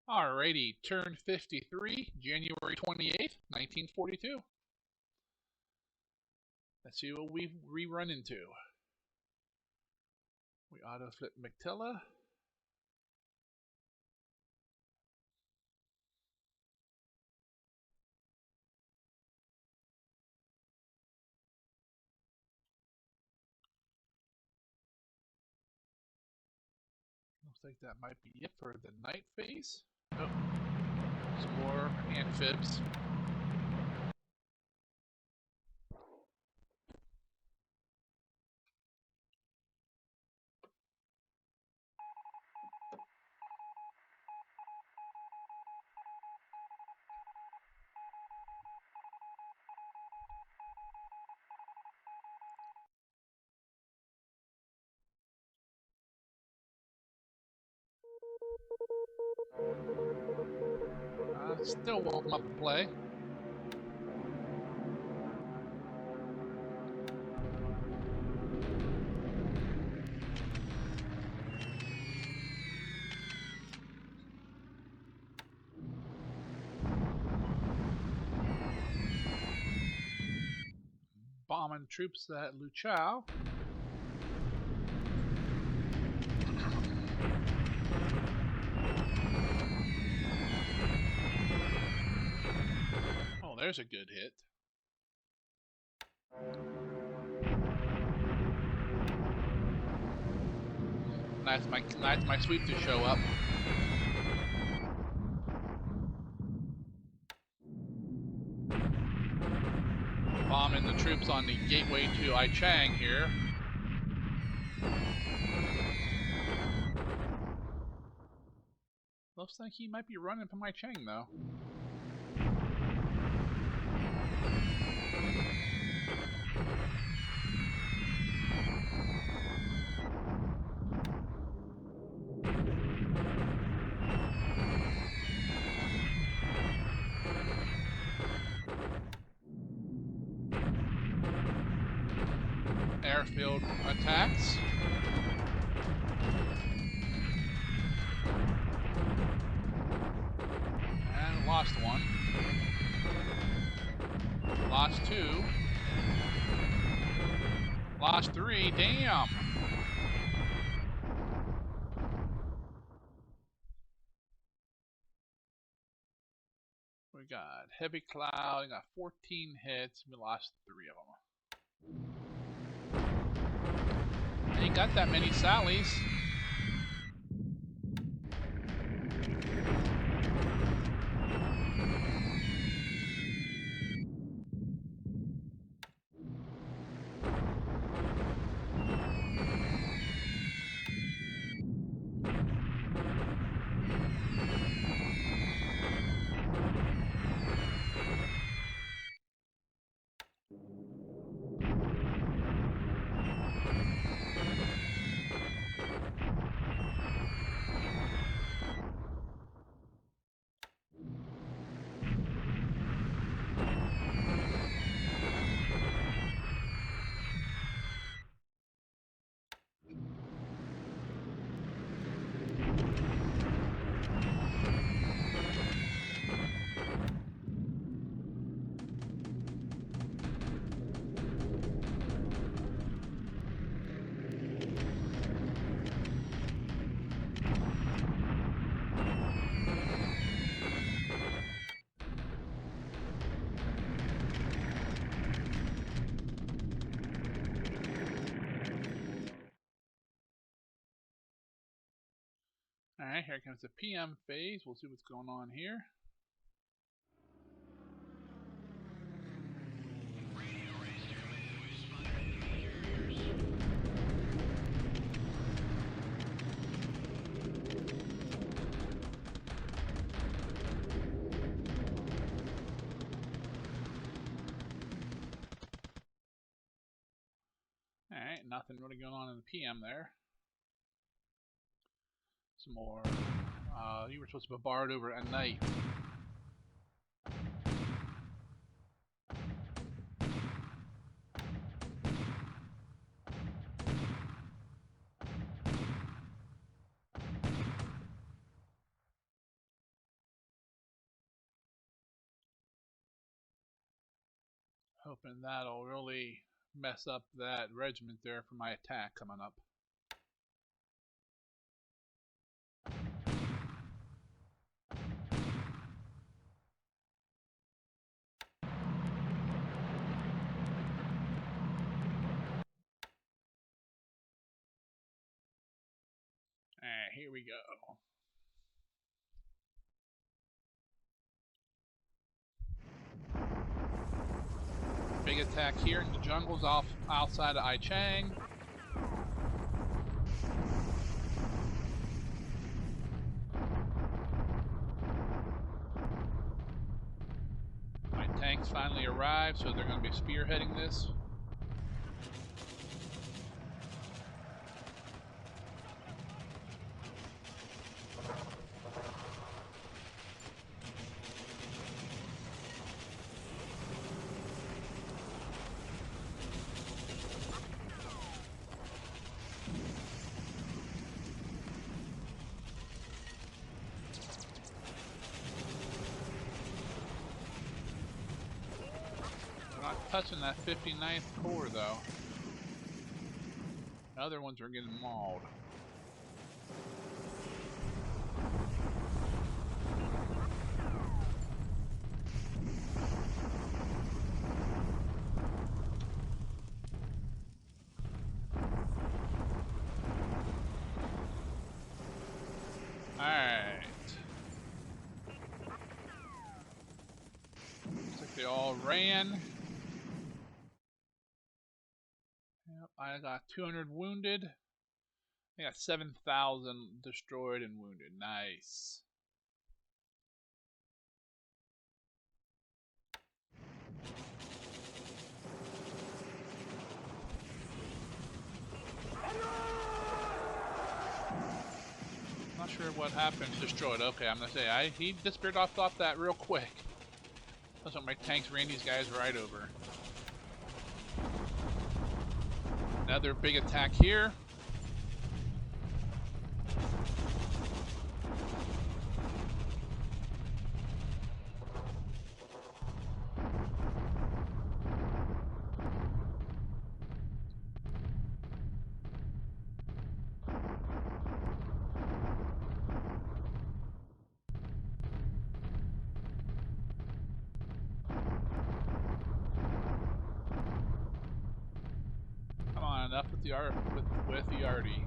Alrighty, turn 53, January 28th, 1942. Let's see what we run into. We auto flip McTilla. Looks like that might be it for the night phase. Oh, some more amphibs. Still welcome up to play. Bombing troops at Luchao. Oh, there's a good hit. Nice my sweep to show up. Bombing the troops on the gateway to Aichang here. Looks like he might be running from Aichang though. Airfield attacks. And lost one. Lost two. Lost three. Damn. We got heavy cloud. We got 14 hits. We lost 3 of them. Ain't got that many Sallies. Alright, here comes the PM phase. We'll see what's going on here. Alright, nothing really going on in the PM there. Some more. You were supposed to bombard over at night. Hoping that'll really mess up that regiment there for my attack coming up. Alright, here we go. Big attack here in the jungles outside of Aichang. My tanks finally arrived, so they're going to be spearheading this. Not touching that 59th Corps though. The other ones are getting mauled. Alright. Looks like they all ran. I got 200 wounded. I got 7,000 destroyed and wounded. Nice. Not sure what happened. Destroyed. Okay, I'm gonna say he disappeared off that real quick. That's what my tanks ran these guys right over. Another big attack here. Come on, enough with the arty.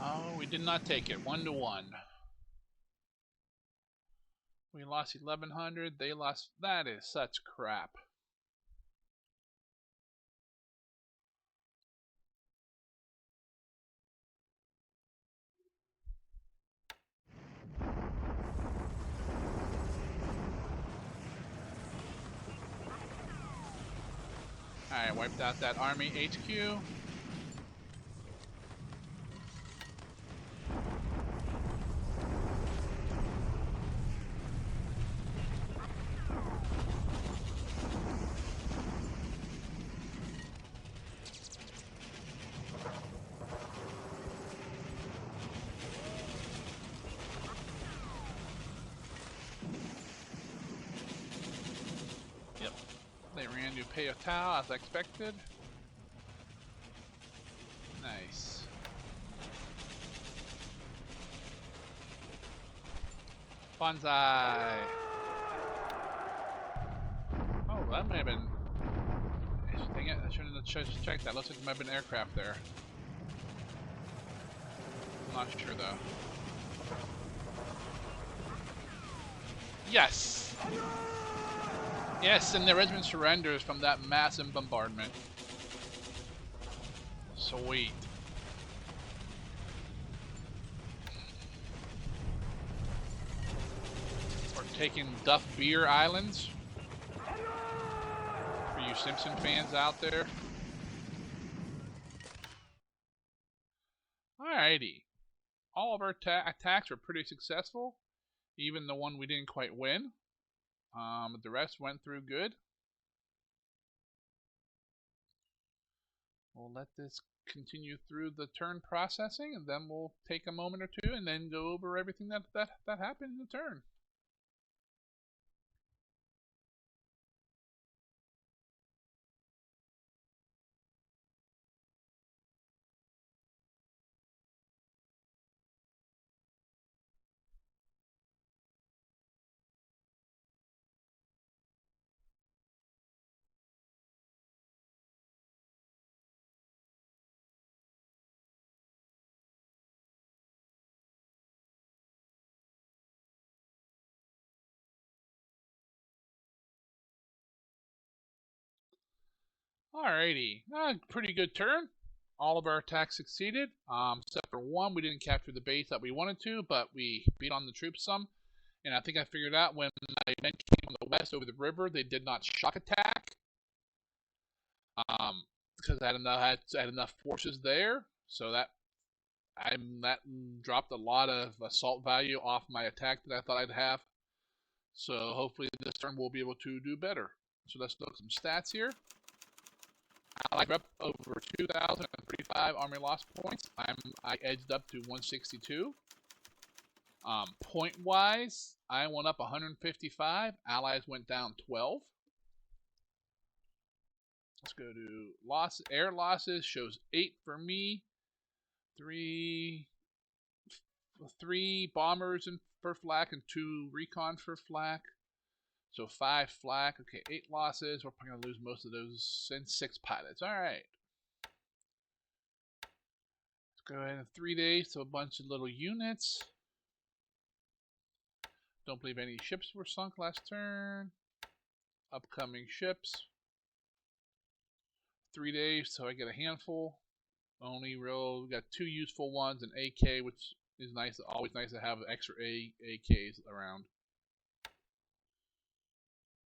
Oh, we did not take it. 1-1. We lost 1,100. They lost. That is such crap. Alright, wiped out that army HQ. new Peotao as expected. Nice. Bonsai. Oh, that may have been. Dang it! I shouldn't have checked that. Looks like there might have been aircraft there. I'm not sure though. Yes. Yes, and the regiment surrenders from that massive bombardment. Sweet. We're taking Duff Beer Islands. For you Simpson fans out there. Alrighty. All of our attacks were pretty successful. Even the one we didn't quite win. But the rest went through good. We'll let this continue through the turn processing, and then we'll take a moment or two and then go over everything that happened in the turn. Alrighty, pretty good turn. All of our attacks succeeded, except for one. We didn't capture the base that we wanted to, but we beat on the troops some. And I think I figured out when my men came from the west over the river, they did not shock attack. Because I had enough forces there, so that dropped a lot of assault value off my attack that I thought I'd have. So hopefully this turn we'll be able to do better. So let's look at some stats here. I up over 2,035 army loss points. I edged up to 162. Point wise, I went up 155. Allies went down 12. Let's go to air losses. Shows 8 for me. Three bombers for flak and 2 recon for flak. So 5 flak. Okay, 8 losses. We're probably going to lose most of those and 6 pilots. All right. Let's go ahead in 3 days to a bunch of little units. Don't believe any ships were sunk last turn. Upcoming ships. 3 days till I get a handful. Only real, we got 2 useful ones, an AK, which is nice. Always nice to have extra AKs around.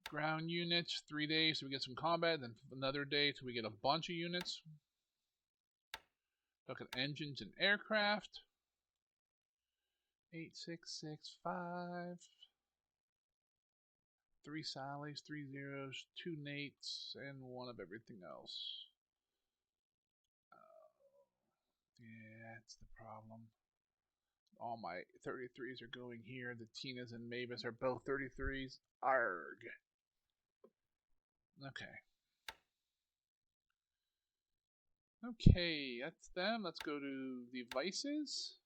Ground units, 3 days till we get some combat, then another day till we get a bunch of units. Look at engines and aircraft. 8665. 3 Sallys, 3 zeros, 2 Nates, and 1 of everything else. Yeah, that's the problem. All my 33s are going here. The Tinas and Mavis are both 33s. Arg. Okay. Okay, that's them. Let's go to the Vices.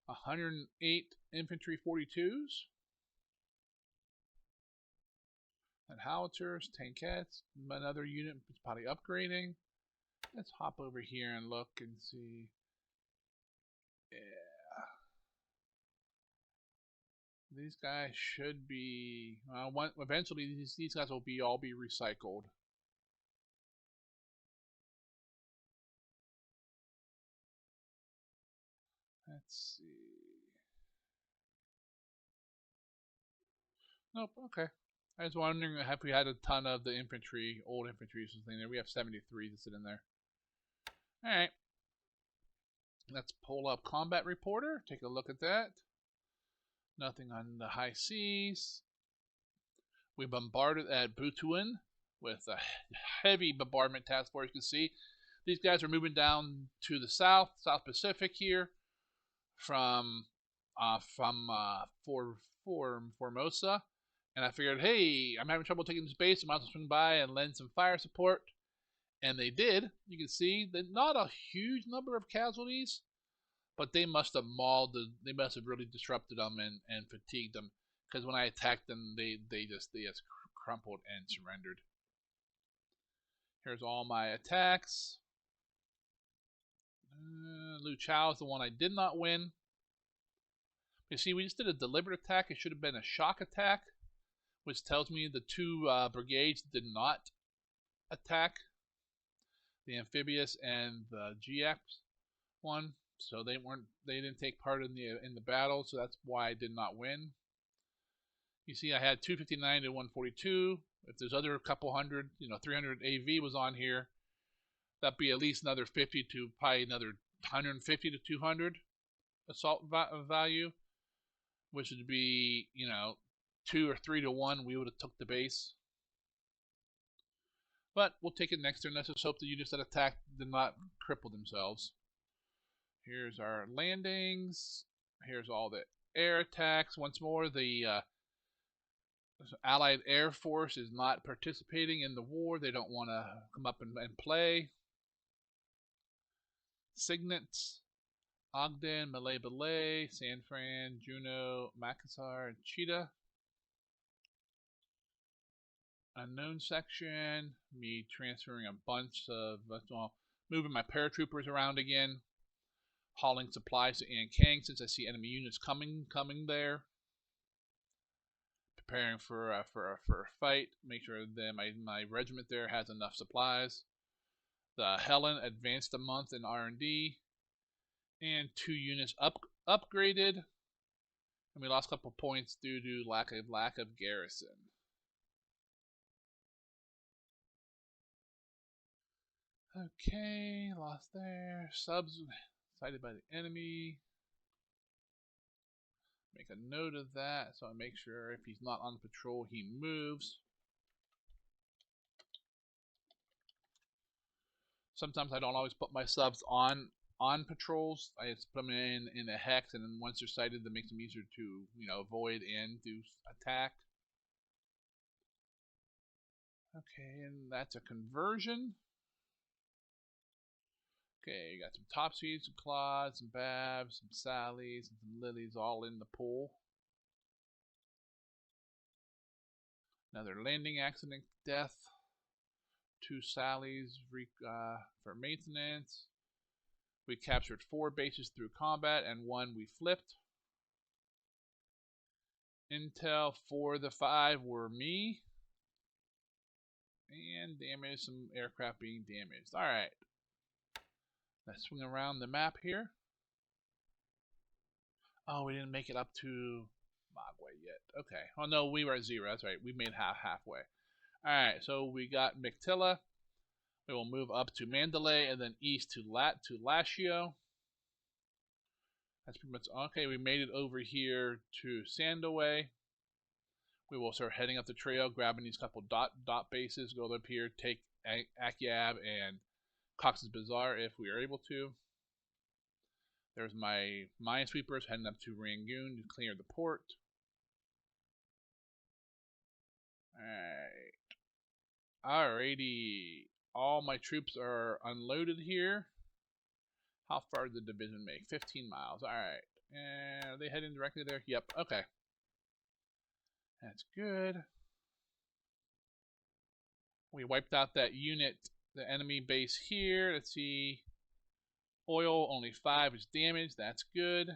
108 infantry 42s. And howitzers, tankettes, another unit is probably upgrading. Let's hop over here and look and see. Yeah. These guys should be, eventually these guys will all be recycled. Let's see. Nope, okay. I was wondering if we had a ton of the infantry, old infantry sitting there. We have 73 to sit in there. Alright. Let's pull up Combat Reporter. Take a look at that. Nothing on the high seas. We bombarded at Butuan with a heavy bombardment task force. You can see these guys are moving down to the South Pacific here from Formosa. And I figured, hey, I'm having trouble taking this base. I might as well swing by and lend some fire support. And they did. You can see that not a huge number of casualties, but they must have mauled they must have really disrupted them and fatigued them. Because when I attacked them, they just crumpled and surrendered. Here's all my attacks. Lu Chao is the one I did not win. You see, we just did a deliberate attack. It should have been a shock attack, which tells me the two brigades did not attack, the amphibious and the GX one. So they didn't take part in the battle. So that's why I did not win. You see, I had 259 to 142. If there's other couple hundred, 300 AV was on here, that'd be at least another 50 to probably another 150 to 200 assault value, which would be 2 or 3 to 1. We would have took the base, but we'll take it next turn. Let's just hope the units that attacked did not cripple themselves. Here's our landings. Here's all the air attacks. Once more, the Allied Air Force is not participating in the war. They don't want to come up and play. Signets, Ogden, Malay Belay, San Fran, Juneau, Makassar, and Cheetah. Unknown section. Me transferring a bunch of, moving my paratroopers around again. Hauling supplies to Ankang since I see enemy units coming there. Preparing for a fight. Make sure that my regiment there has enough supplies. The Helen advanced a month in R&D, and 2 units upgraded, and we lost a couple points due to lack of garrison. Okay, lost there. Subs sighted by the enemy. Make a note of that so I make sure if he's not on patrol, he moves. Sometimes I don't always put my subs on patrols. I just put them in a hex, and then once they're sighted, that makes them easier to avoid and do attack. Okay, and that's a conversion. Okay, you got some Topsies, some Claudes, some Babs, some Sallys, and some Lilies all in the pool. Another landing accident death. 2 Sallys for maintenance. We captured 4 bases through combat, and 1 we flipped. Intel 4 of the 5 were me. And damage, some aircraft being damaged. Alright. Let's swing around the map here. Oh, we didn't make it up to Mogwai yet. Okay. Oh no, we were at 0. That's right. We made halfway. Alright, so we got Mictilla. We will move up to Mandalay and then east to Lashio. That's pretty much okay. We made it over here to Sandaway. We will start heading up the trail, grabbing these couple dot bases, go up here, take Akyab and Cox's Bazaar if we are able to. There's my minesweepers heading up to Rangoon to clear the port. Alrighty. All my troops are unloaded here. How far did the division make? 15 miles. Alright. And are they heading directly there? Yep. Okay. That's good. We wiped out that unit, the enemy base here. Let's see. Oil, only 5 is damaged. That's good.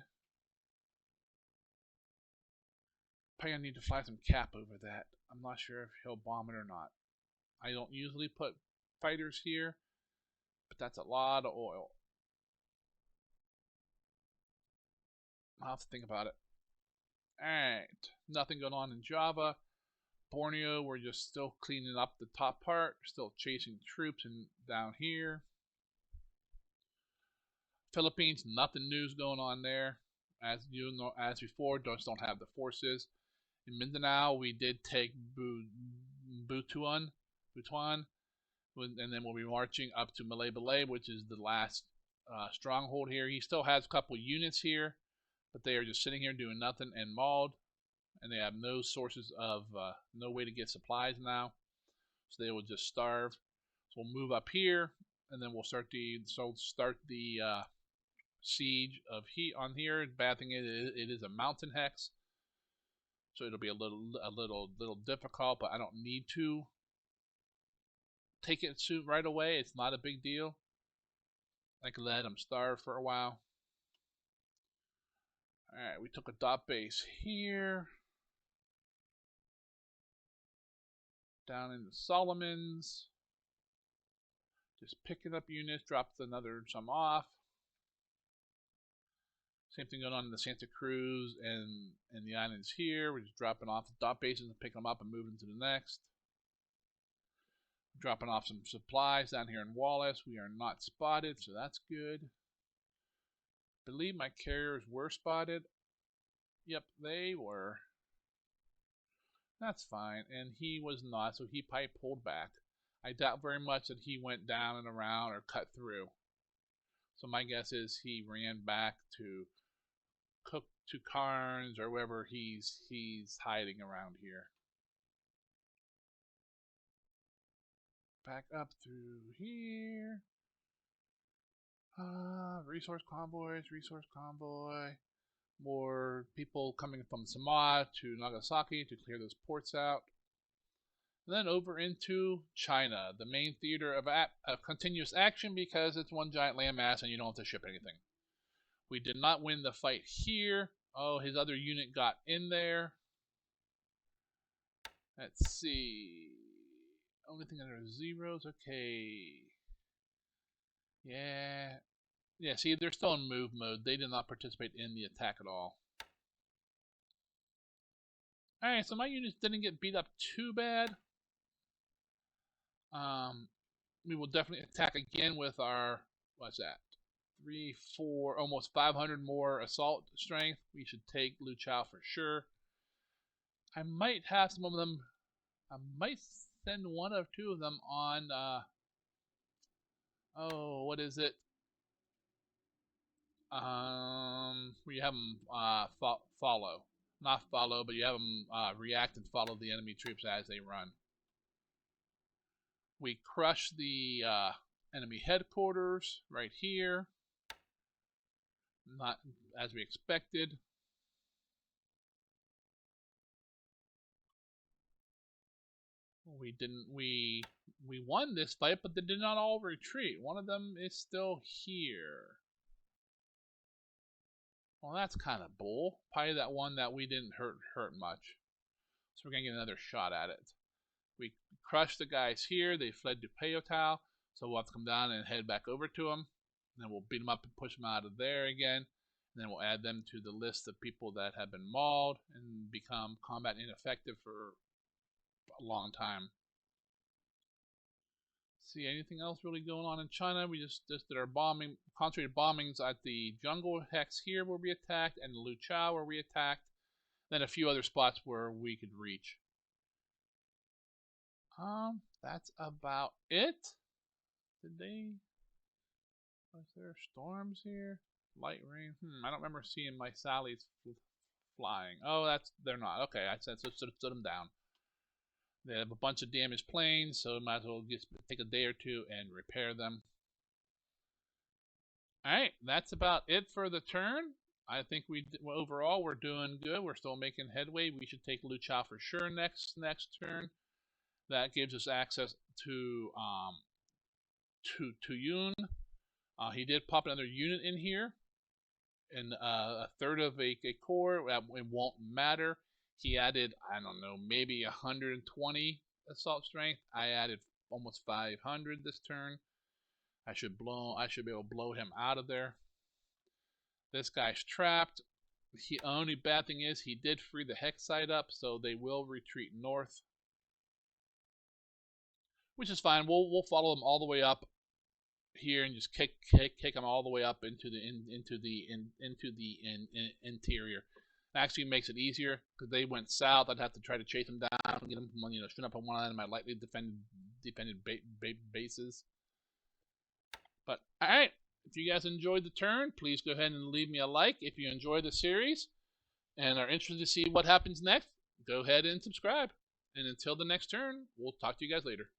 Probably gonna need to fly some cap over that. I'm not sure if he'll bomb it or not. I don't usually put fighters here, but that's a lot of oil. I'll have to think about it. Alright, nothing going on in Java. Borneo, we're just still cleaning up the top part, still chasing troops and down here. Philippines, nothing news going on there. As you know, as before, don't have the forces. In Mindanao, we did take Butuan, and then we'll be marching up to Malay Belay, which is the last stronghold here. He still has a couple units here, but they are just sitting here doing nothing and mauled. and they have no sources of no way to get supplies now, so they will just starve. So we'll move up here, and then we'll start the siege of on here. Bad thing is it is a mountain hex, so it'll be a little difficult, but I don't need to take it soon right away. It's not a big deal. I can let them starve for a while. Alright, we took a dot base here. Down in the Solomons. Just picking up units, dropped some off. Same thing going on in the Santa Cruz and the islands here. We're just dropping off the dot bases and picking them up and moving to the next. Dropping off some supplies down here in Wallace. We are not spotted, so that's good. I believe my carriers were spotted. Yep, they were. That's fine, and he was not, so he probably pulled back. I doubt very much that he went down and around or cut through. So my guess is he ran back to Carnes or wherever he's hiding around here. Back up through here. Resource convoy. More people coming from Samoa to Nagasaki to clear those ports out. And then over into China, the main theater of continuous action, because it's one giant landmass and you don't have to ship anything. We did not win the fight here. Oh, his other unit got in there. Let's see. Only thing under zeros. Okay. Yeah, see, they're still in move mode. They did not participate in the attack at all. Alright, so my units didn't get beat up too bad. We will definitely attack again with our, what's that? 3, 4, almost 500 more assault strength. We should take Lu Chao for sure. I might have some of them. I might send one or two of them on. Oh, what is it? Where you have them follow, not follow, but you have them react and follow the enemy troops as they run. We crush the enemy headquarters right here. Not as we expected. We won this fight, but they did not all retreat. One of them is still here. Well, that's kind of bull. Probably that one that we didn't hurt much. So we're gonna get another shot at it. We crushed the guys here. They fled to Peotao, so we'll have to come down and head back over to them. And then we'll beat them up and push them out of there again. And then we'll add them to the list of people that have been mauled and become combat ineffective for a long time. See anything else really going on in China? We just did our concentrated bombings at the jungle hex here where we attacked, and Lu Chao where we attacked. Then a few other spots where we could reach. That's about it. Was there storms here? Light rain? I don't remember seeing my Sallies flying. Oh, they're not. Okay, I said so stood them down. They have a bunch of damaged planes, so might as well just take a day or two and repair them. Alright, that's about it for the turn. I think overall we're doing good. We're still making headway. We should take Lu Chao for sure next turn. That gives us access to Yun. He did pop another unit in here, and a third of a corps. It won't matter. He added, I don't know, maybe 120 assault strength. I added almost 500 this turn. I should be able to blow him out of there. This guy's trapped. The only bad thing is he did free the hex site up, so they will retreat north, which is fine. We'll follow them all the way up here and just kick them all the way up into the interior. It actually makes it easier because they went south. I'd have to try to chase them down and get them, shoot up on one of my lightly defended bases. But all right, if you guys enjoyed the turn, please go ahead and leave me a like. If you enjoyed the series, and are interested to see what happens next, go ahead and subscribe. And until the next turn, we'll talk to you guys later.